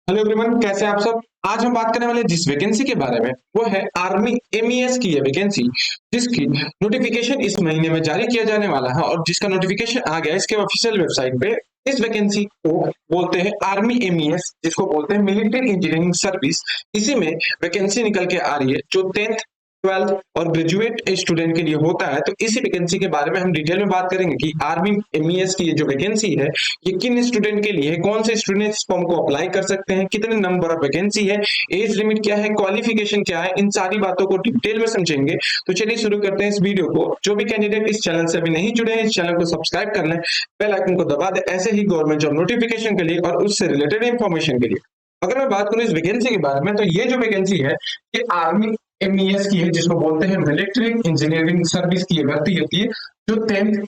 Hello everyone, कैसे हैं आप सब। आज हम बात करने वाले जिस वैकेंसी के बारे में वो है आर्मी एमईएस की है वैकेंसी, जिसकी नोटिफिकेशन इस महीने में जारी किया जाने वाला है और जिसका नोटिफिकेशन आ गया इसके ऑफिशियल वेबसाइट पे। इस वैकेंसी को बोलते हैं आर्मी एमईएस, जिसको बोलते हैं मिलिट्री इंजीनियरिंग सर्विस। इसी में वैकेंसी निकल के आ रही है जो 10th 12th और ग्रेजुएट स्टूडेंट के लिए होता है। तो इसी वैकेंसी के बारे में हम डिटेल में बात करेंगे कि आर्मी एमईएस की ये जो वैकेंसी है ये किन स्टूडेंट के लिए है, कौन से स्टूडेंट इस फॉर्म को अप्लाई कर सकते हैं, कितने नंबर ऑफ वैकेंसी है, एज लिमिट क्या है, क्वालिफिकेशन क्या है, इन सारी बातों को डिटेल में समझेंगे। तो चलिए शुरू करते हैं इस वीडियो को। जो भी कैंडिडेट इस चैनल से अभी नहीं जुड़े हैं, इस चैनल को सब्सक्राइब कर लें, बेल आइकन को दबा दें ऐसे ही गवर्नमेंट जॉब नोटिफिकेशन के लिए और उससे रिलेटेड इंफॉर्मेशन के लिए। अगर मैं बात करूं इस वैकेंसी के बारे में, तो ये जो वैकेंसी है ये आर्मी एमईएस की है, जिसको बोलते हैं मिलिट्री इंजीनियरिंग सर्विस की भर्ती होती है जो 10th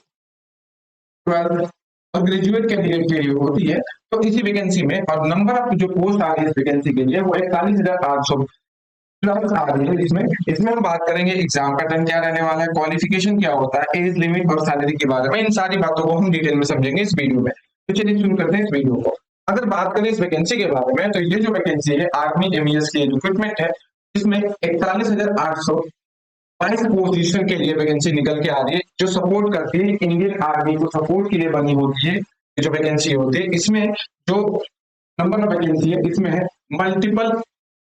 12th और ग्रेजुएट कैंडिडेट के लिए होती है। तो इसी वैकेंसी में और नंबर ऑफ जो पोस्ट आ रही है इस वैकेंसी के लिए वो 41,800 प्लस आ रही है। इसमें इसमें हम बात करेंगे एग्जाम पैटर्न क्या रहने वाला है, क्वालिफिकेशन क्या होता है, एज लिमिट और सैलरी के बारे में। इन सारी बातों को हम डिटेल में समझेंगे इस वीडियो में। तो चलिए शुरू करते हैं इस वीडियो को। अगर बात करें इस वैकेंसी के बारे में, तो ये जो वैकेंसी है आर्मी एमईएस की रिक्रूटमेंट है, इसमें 41,822 पोजीशन के लिए वैकेंसी निकल के आ रही है जो सपोर्ट करती है इंडियन आर्मी को, सपोर्ट के लिए बनी होती है। ये जो वैकेंसी होती है इसमें जो नंबर ऑफ वैकेंसी है इसमें है मल्टीपल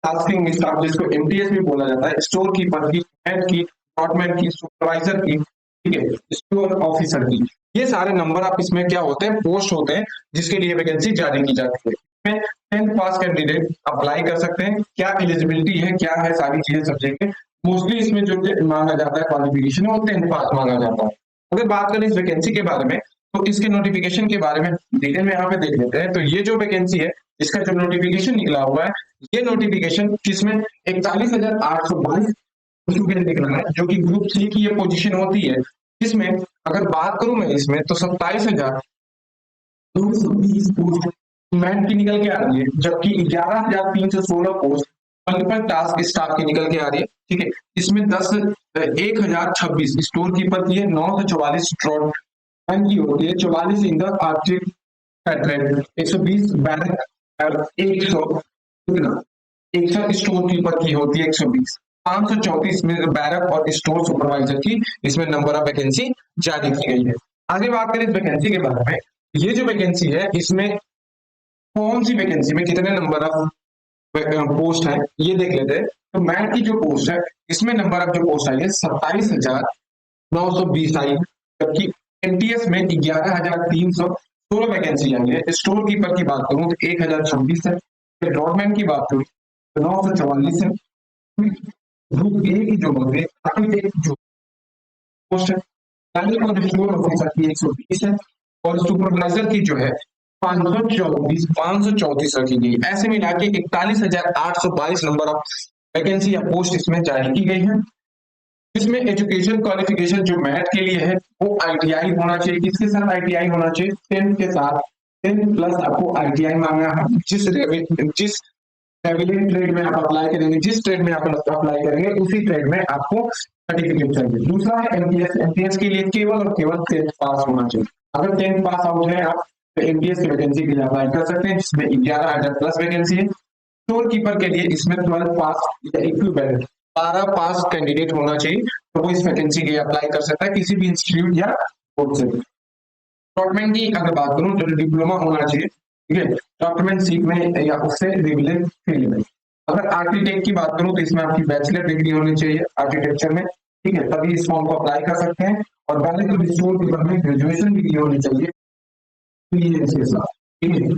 टास्किंग स्टाफ, जिसको एमटीएस भी बोला जाता है, स्टोर कीपर की, हेड की, डॉटमैन की, सुपरवाइजर की, ठीक है, स्टोर ऑफिसर की। ये सारे नंबर आप इसमें क्या होते हैं, पोस्ट होते हैं जिसके लिए वैकेंसी जारी की जाती है। इसमें 10th पास कैंडिडेट अप्लाई कर सकते हैं। क्या एलिजिबिलिटी है, क्या है, सारी चीजें सब्जेक्ट है। मोस्टली इसमें जो मांगा जाता है क्वालिफिकेशन वो 10th पास मांगा जाता है। अगर बात करें इस वैकेंसी के बारे में, तो इसके नोटिफिकेशन के बारे में डिटेल में यहाँ पे देख लेते हैं। तो ये जो वैकेंसी है इसका जो नोटिफिकेशन निकला हुआ है, ये नोटिफिकेशन किसमें 41,822 के लिए निकला है, जो कि ग्रुप सी की ये पोजीशन होती है। इसमें अगर बात करूं मैं इसमें, तो 27,220 पोस्ट मैन की निकल के आ रही है, जबकि 11,316 पोस्ट मल्टीपल टास्क स्टाफ की निकल के आ रही है। ठीक है, इसमें 1,026 स्टोर कीपर की है, 944 स्ट्रॉट की होती है, 44 इन द आर्टिक पैट्रेन, 120 बैरक और 100 स्टोर कीपर की होती है, 120 534 में बैरक और स्टोर सुपरवाइजर की इसमें नंबर ऑफ वैकेंसी जारी की गई है। आगे बात करें इस वैकेंसी के बारे में, ये जो वैकेंसी है इसमें कौन सी वैकेंसी में कितने नंबर ऑफ पोस्ट है ये देख लेते हैं। तो मैट की जो पोस्ट है इसमें नंबर ऑफ जो पोस्ट आई है 27,920 आई, जबकि एमटीएस में 11,316 वैकेंसी आई है। स्टोर कीपर की बात करूं तो 1,026 है, ड्रॉपमैन की बात करूं तो 944 है। ग्रुप ए की जो होती है जो पोस्ट है, स्टोर ऑफिसर की 120 है और सुपरवाइजर की जो है 534 रखी गई। ऐसे मिला के 41,822 नंबर ऑफ वैकेंसी या पोस्ट इसमें जारी की गई है। इसमें एजुकेशन क्वालिफिकेशन जो मैट के लिए है वो आईटीआई होना चाहिए। किसके साथ आईटीआई होना चाहिए? 10th के साथ। 10th प्लस आपको आईटीआई मांगा है। जिस ट्रेड में आप अप्लाई करेंगे, जिस ट्रेड में आप अप्लाई करेंगे उसी ट्रेड में आपको सर्टिफिकेट चाहिए। दूसरा है एमटीएस। एमटीएस के लिए केवल और केवल 10th पास होना चाहिए। अगर 10th पास आउट है आप, तो एमटीएस की वैकेंसी के लिए अप्लाई कर सकते हैं, जिसमें 11,000 प्लस वैकेंसी है। स्टोर कीपर के लिए इसमें 12 पास या इक्विवेलेंट 12 पास कैंडिडेट होना चाहिए, तो वो इस वैकेंसी के लिए अप्लाई कर सकता है किसी भी इंस्टीट्यूट या बोर्ड से। डॉक्यूमेंट की अगर बात करूं तो डिप्लोमा होना चाहिए, ठीक है, डॉक्यूमेंट सीट में या उससे रिलेटेड फील्ड में। अगर आर्किटेक्ट की बात करूं तो इसमें आपकी बैचलर डिग्री होनी चाहिए आर्किटेक्चर में, ठीक है, तभी इस फॉर्म को अप्लाई कर सकते हैं। और पहले तो स्टोर कीपर में ग्रेजुएशन डिग्री होनी चाहिए, ठीक है,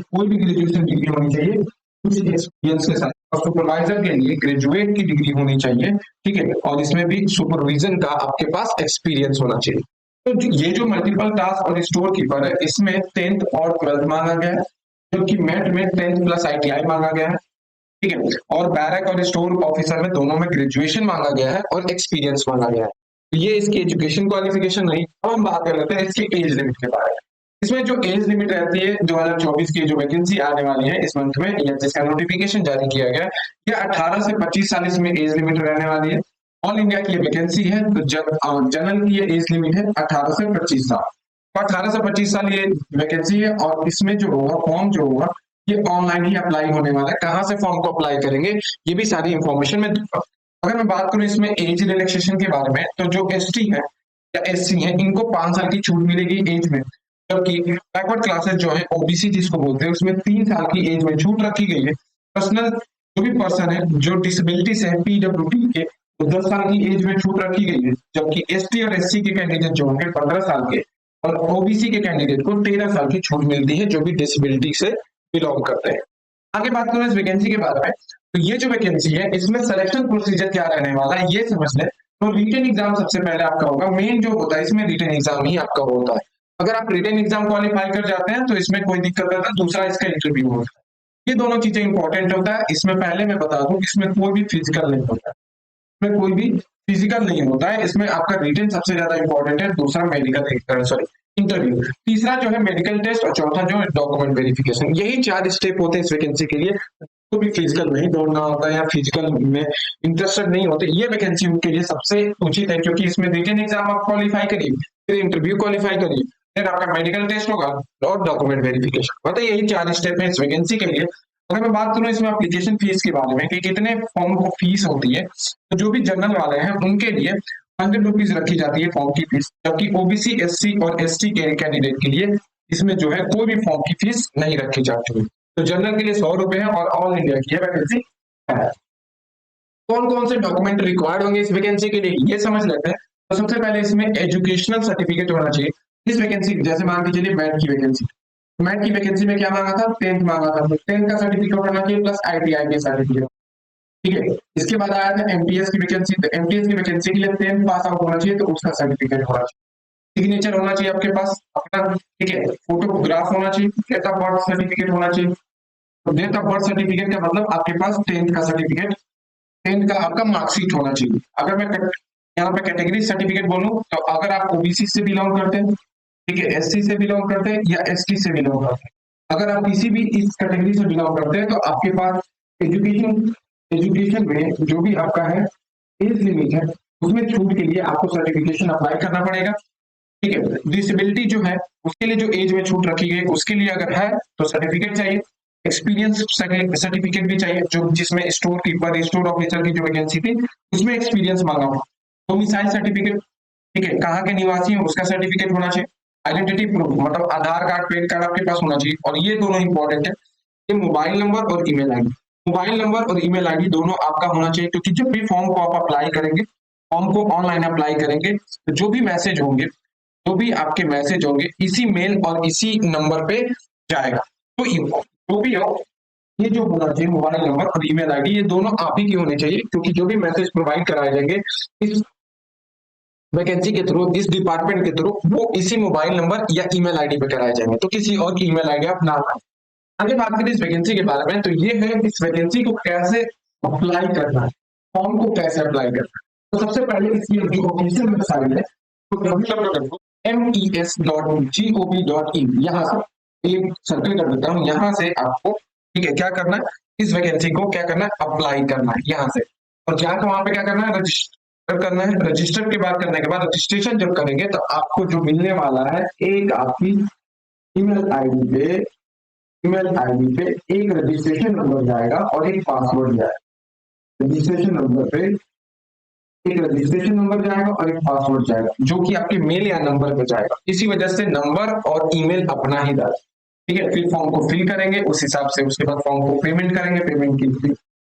कोई भी ग्रेजुएशन डिग्री होनी चाहिए कुछ एक्सपीरियंस के साथ। और सुपरवाइजर के लिए ग्रेजुएट की डिग्री होनी चाहिए, ठीक है, और इसमें भी सुपरविजन का आपके पास एक्सपीरियंस होना चाहिए। तो ये जो मल्टीपल टास्क और स्टोर कीपर है इसमें 10th और 12th मांगा गया है, जबकि मेट में 10th प्लस आईटीआई मांगा गया है, ठीक है, और बैरक और स्टोर ऑफिसर में दोनों में ग्रेजुएशन मांगा गया है और एक्सपीरियंस मांगा गया है। तो ये इसकी एजुकेशन क्वालिफिकेशन नहीं। अब हम बात कर लेते हैं इसकी एज लिमिट के बारे में। इसमें जो एज लिमिट रहती है 2024 की जो वैकेंसी आने वाली है इस मंथ में, या जिसका नोटिफिकेशन जारी किया गया है, ये 18 से 25 साल इसमें एज लिमिट रहने वाली है। ऑल इंडिया की वैकेंसी है, तो जनरल की ये एज लिमिट है 18 से 25 साल। तो 18 से 25 साल ये वैकेंसी है और इसमें जो होगा फॉर्म जो होगा ये ऑनलाइन ही अप्लाई होने वाला है। कहाँ से फॉर्म को अप्लाई करेंगे ये भी सारी इंफॉर्मेशन मैं दूंगा। अगर मैं बात करूं इसमें एज रिलैक्सेशन के बारे में, तो जो एसटी है या एससी है इनको 5 साल की छूट मिलेगी एज में, जबकि बैकवर्ड क्लासेस जो है ओबीसी जिसको बोलते हैं उसमें 3 साल की एज में छूट रखी गई है। पर्सनल जो भी पर्सन है जो डिसेबिलिटी से है पीडब्ल्यूडी के, तो 10 साल की एज में छूट रखी गई है, जबकि एसटी और एससी के कैंडिडेट जो होंगे 15 साल के, और ओबीसी के कैंडिडेट को 13 साल की छूट मिलती है जो भी डिसेबिलिटी से बिलोंग करते हैं। आगे बात करें इस वैकेंसी के बारे में, तो ये जो वैकेंसी है इसमें सिलेक्शन प्रोसीजर क्या रहने वाला है ये समझ लें। तो रिटन एग्जाम सबसे पहले आपका होगा, मेन जो होता है इसमें रिटन एग्जाम ही आपका होता है। अगर आप रिटन एग्जाम क्वालिफाई कर जाते हैं तो इसमें कोई दिक्कत नहीं है, दूसरा इसका इंटरव्यू होता है। ये दोनों चीजें इंपॉर्टेंट होता है। इसमें पहले मैं बता दूं इसमें कोई भी फिजिकल नहीं होता है, इसमें कोई भी फिजिकल नहीं होता है, इसमें आपका रिटन सबसे ज्यादा इंपॉर्टेंट है, दूसरा मेडिकल सॉरी इंटरव्यू, तीसरा जो है मेडिकल टेस्ट, और चौथा जो है डॉक्यूमेंट वेरिफिकेशन। यही 4 स्टेप होते हैं इस वैकेंसी के लिए। तो भी फिजिकल नहीं दौड़ना होता है या फिजिकल में इंटरेस्टेड नहीं होते, ये वैकेंसी उनके लिए सबसे उचित है, क्योंकि इसमें रिटन एग्जाम आप क्वालिफाई करिए, फिर इंटरव्यू क्वालिफाई करिए, फिर आपका मेडिकल टेस्ट होगा और डॉक्यूमेंट वेरिफिकेशन। मतलब यही 4 स्टेप है इस वैकेंसी के लिए। अगर मैं बात करूं इसमें एप्लीकेशन फीस के बारे में कि कितने फॉर्म को फीस होती है, तो जो भी जनरल वाले हैं उनके लिए 100 रुपीज रखी जाती है फॉर्म की फीस, जबकि ओबीसी एससी और एसटी के कैंडिडेट के लिए इसमें जो है कोई भी फॉर्म की फीस नहीं रखी जाती है। तो जनरल के लिए 100 रुपए है और ऑल इंडिया की वैकेंसी है। कौन कौन से डॉक्यूमेंट रिक्वायर्ड होंगे इस वैकेंसी के लिए ये समझ लेते हैं। तो सबसे पहले इसमें एजुकेशनल सर्टिफिकेट होना चाहिए। इस वैकेंसी जैसे मान के चलिए मैट की वैकेंसी में क्या मांगा था, 10th मांगा था, तो 10th का सर्टिफिकेट होना चाहिए प्लस आईटीआई के सर्टिफिकेट। ठीक है, इसके बाद आया था एमटीएस की वैकेंसी, तो एमटीएस की वैकेंसी के लिए 10th पास आउट होना चाहिए, तो उसका सर्टिफिकेट होना चाहिए। सिग्नेचर होना चाहिए आपके पास अपना, ठीक है, फोटोग्राफ होना चाहिए, डेट ऑफ बर्थ सर्टिफिकेट होना चाहिए। तो डेट ऑफ बर्थ सर्टिफिकेट का मतलब आपके पास 10th का सर्टिफिकेट, 10th का आपका मार्कशीट होना चाहिए। अगर मैं यहाँ पे कैटेगरी सर्टिफिकेट बोलूं, तो अगर आप ओबीसी से बिलोंग करते हैं, ठीक है, एससी से बिलोंग करते हैं या एसटी से बिलोंग करते हैं, अगर आप किसी भी इस कैटेगरी से बिलोंग करते हैं, तो आपके पास एजुकेशन में जो भी आपका है एज लिमिट है, उसमें छूट के लिए आपको सर्टिफिकेशन अप्लाई करना पड़ेगा। ठीक है, डिसेबिलिटी जो है उसके लिए जो एज में छूट रखी गई उसके लिए अगर है तो सर्टिफिकेट चाहिए, एक्सपीरियंस सर्टिफिकेट भी चाहिए, जो जिसमें स्टोर कीपर स्टोर ऑफिसर की जो वैकेंसी थी उसमें एक्सपीरियंस मांगा हुआ, डोमिसाइल सर्टिफिकेट, ठीक है, कहाँ के निवासी हैं उसका सर्टिफिकेट होना चाहिए, आइडेंटिटी प्रूफ मतलब आधार कार्ड पैन कार्ड आपके पास होना चाहिए, और ये दोनों इंपॉर्टेंट है, ये मोबाइल नंबर और ईमेल आईडी, मोबाइल नंबर और ईमेल आईडी दोनों आपका होना चाहिए, क्योंकि जब भी फॉर्म को आप अप्लाई करेंगे, फॉर्म को ऑनलाइन अप्लाई करेंगे, तो जो भी मैसेज होंगे, जो भी आपके मैसेज होंगे इसी मेल और इसी नंबर पे जाएगा। तो जो भी हो, ये जो होना चाहिए मोबाइल नंबर और ईमेल आईडी, ये दोनों आप ही की होनी चाहिए, क्योंकि जो भी मैसेज प्रोवाइड कराए जाएंगे इस वैकेंसी के थ्रू, इस डिपार्टमेंट के थ्रू, वो इसी मोबाइल नंबर या ईमेल आईडी पे कराए जाएंगे, तो किसी और की ईमेल आईडी आप ना पाएं। आगे बात करें इस वैकेंसी के बारे में, तो ये है इस वैकेंसी को कैसे अप्लाई करना है, फॉर्म को कैसे अप्लाई करना है। तो सबसे पहले इसकी जो ऑफिशियल वेबसाइट है तो mes.gov.in, यहाँ से एक सर्कल कर देता हूँ, यहाँ से आपको, ठीक है, क्या करना है, इस वैकेंसी को क्या करना है, अप्लाई करना है यहाँ से, और जाकर वहां पे क्या करना है, रजिस्टर करना है। रजिस्टर के बाद करने के बाद रजिस्ट्रेशन जब करेंगे तो आपको जो मिलने वाला है, एक आपकी ईमेल आईडी पे एक रजिस्ट्रेशन नंबर जाएगा और एक पासवर्ड जाएगा। रजिस्ट्रेशन नंबर पे एक रजिस्ट्रेशन नंबर जाएगा और एक पासवर्ड जाएगा, जो कि आपके मेल या नंबर पे जाएगा। इसी वजह से नंबर और ईमेल अपना ही डालें, ठीक है। फिर फॉर्म को फिल करेंगे उस हिसाब से, उसके बाद फॉर्म को पेमेंट करेंगे। पेमेंट की फीस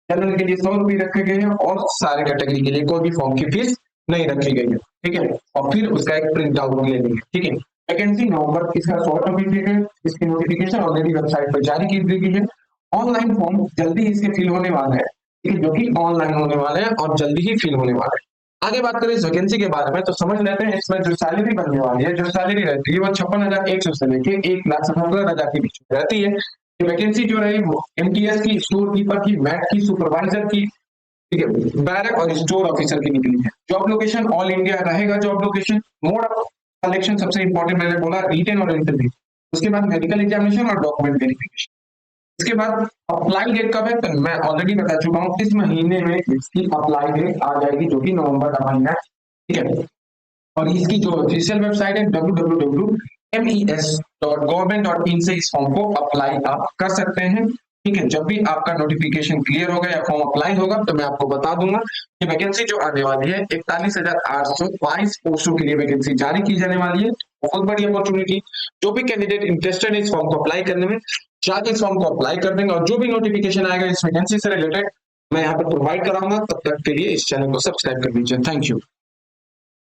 जनरल के लिए 100 रुपये रखे गए हैं और सारे कैटेगरी के लिए कोई भी फॉर्म की फीस नहीं रखी गई है, ठीक है। और फिर उसका एक प्रिंट आउट ले लेंगे, ठीक है। वैकेंसी नवंबर इसका शॉर्ट नोटिफिकेशन, इसकी नोटिफिकेशन ऑलरेडी वेबसाइट पर जारी की गई है। ऑनलाइन फॉर्म जल्दी इसके फिल होने वाला है, ठीक है, जो कि ऑनलाइन होने वाले हैं और जल्दी ही फिल होने वाले हैं। आगे बात करें इस वैकेंसी के बारे में, तो समझ लेते हैं इसमें जो सैलरी बनने वाली है, जो सैलरी रहती है वो 56,100 से लेके 1,77,000 के बीच में रहती है। ये वैकेंसी जो रही वो एमटीएस की, स्टोर कीपर की, मैट की, सुपरवाइजर की, ठीक है, बैरक और स्टोर ऑफिसर की निकली है। जॉब लोकेशन ऑल इंडिया रहेगा। Job location, mode of selection सबसे इंपॉर्टेंट मैंने बोला रिटन और इंटरव्यू, उसके बाद मेडिकल एग्जामिनेशन और डॉक्यूमेंट वेरिफिकेशन। इसके बाद अप्लाई डेट कब है, तो मैं ऑलरेडी बता चुका हूँ, इस महीने में इसकी अप्लाई डेट आ जाएगी, जो कि नवंबर का महीना है, ठीक है। और इसकी जो ऑफिशियल वेबसाइट है www mes.government.in से इस फॉर्म को अप्लाई आप कर सकते हैं। ठीक है, जब भी आपका नोटिफिकेशन क्लियर होगा या फॉर्म अप्लाई होगा तो मैं आपको बता दूंगा कि वैकेंसी जो आने वाली है 41,822 पोस्टों के लिए वैकेंसी जारी की जाने वाली है। बहुत बड़ी अपॉर्चुनिटी, जो भी कैंडिडेट इंटरेस्टेड है इस फॉर्म को अप्लाई करने में, जाके इस फॉर्म को अप्लाई कर देंगे और जो भी नोटिफिकेशन आएगा इस वैकेंसी से रिलेटेड मैं यहाँ पर प्रोवाइड कराऊंगा। तब तक के लिए इस चैनल को सब्सक्राइब कर दीजिए। Thank you.